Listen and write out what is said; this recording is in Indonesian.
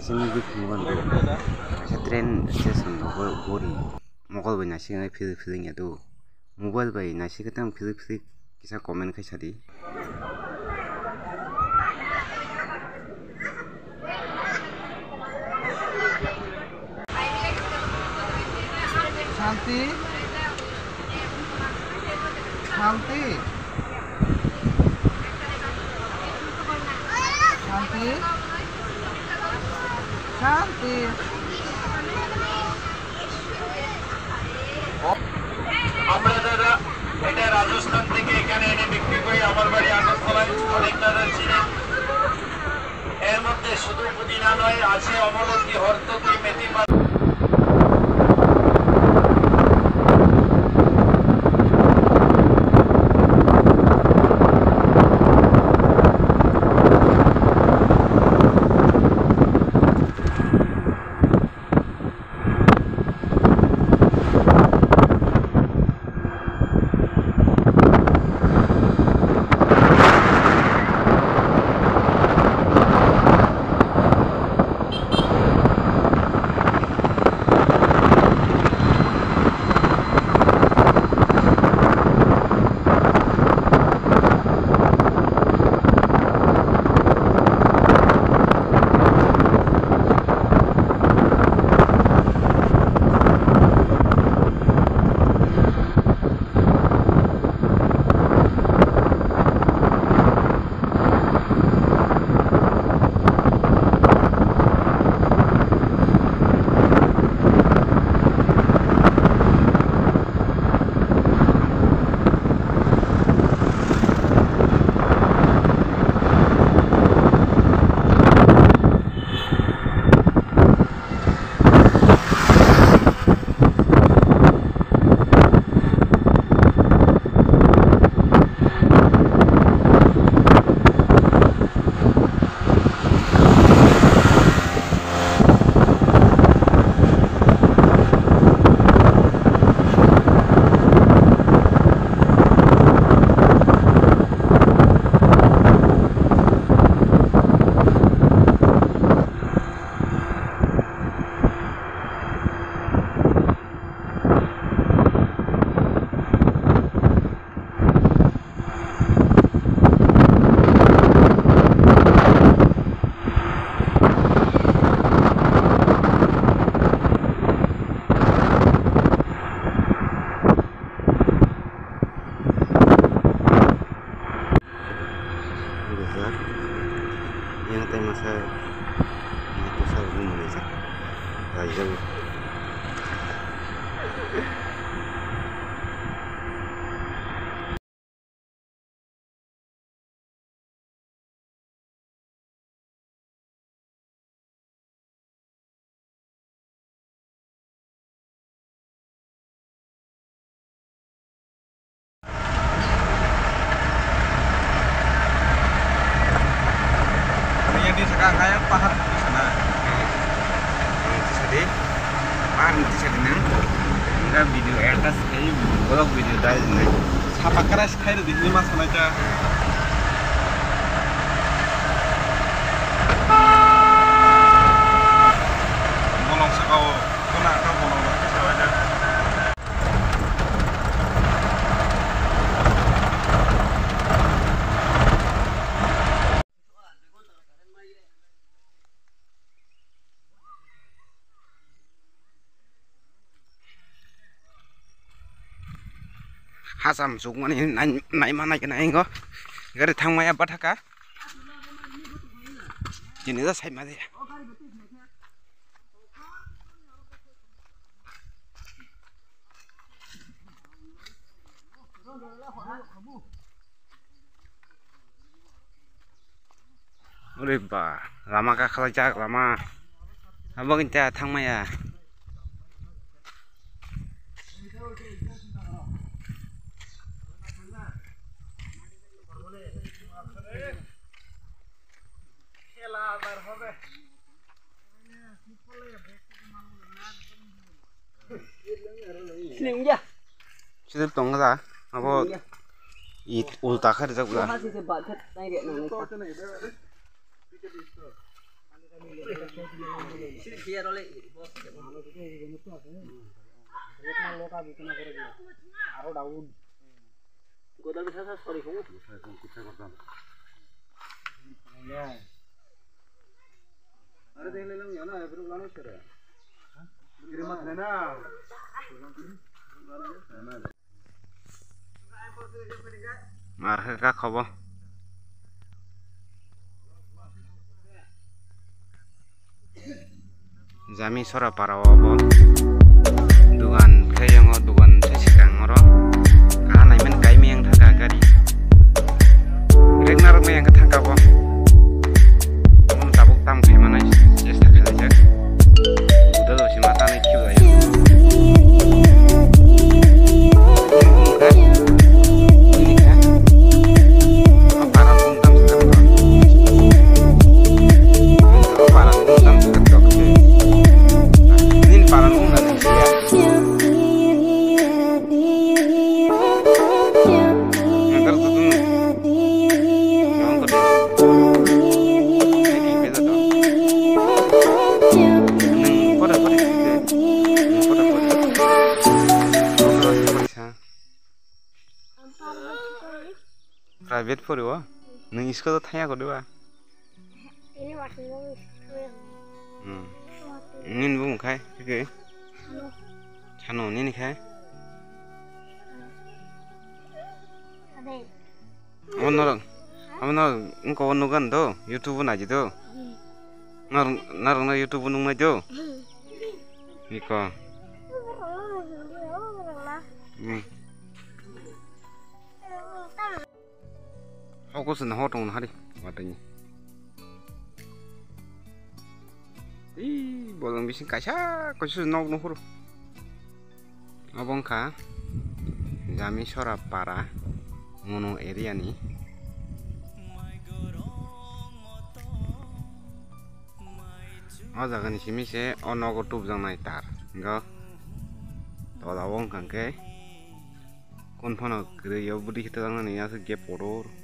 kaisa nugui tongo kaisa train station bori mokol bai naising pili pili ya tu mobile bai naising tang pili pili kisa comment kaisa di Shanti Shanti Shanti Shanti আমরা দাদা এটা রাজস্থান থেকে এখানে এনে বিক্রি করি আমার বাড়ি আগরতলায় অনেক দাদা ছিলেন এর মধ্যে শুধু পুদিনা নয় আছে অমলকি হরতকি মেথি yang tay masa itu saya rumah desa aja kayak paham di sana. Jadi, paham di sana. Enggak video atas kayak vlog video tadi nih. Siapa keras kayak di lima sana aja. Bolong sekau, kena kau bolong sekau aja. Hasam sukmani nai mana kena engo gari thangmaya bathaka jini da sai made ore ba lama ka khalajak lama abang kita thangmaya Sudah tong ka apa it ulta khar jak bula Marhe ka khobo jami sora para obo dugan khayango dugan sesikang oro kana naimen kaimi yang thaga gari regnar me yang thangka bo mon tabuk tam khaimanai chesta khalajak udalo simata nai khiu ayo private pori wa nang isko thaya ko dewa ini masih mau nin bung khai ke chano nin khai ada amno ko nugan do youtube na ji do nar na youtube nung na jo iko aku senang hotong hari watanya bolong bising kaca kau nok nuhur abang ka jami sora para mono area ni aja kan sini se ono ko tub jang nai tar enggak to da wong kan ke kon phono gre yo budi kita nang ni ya se ge poror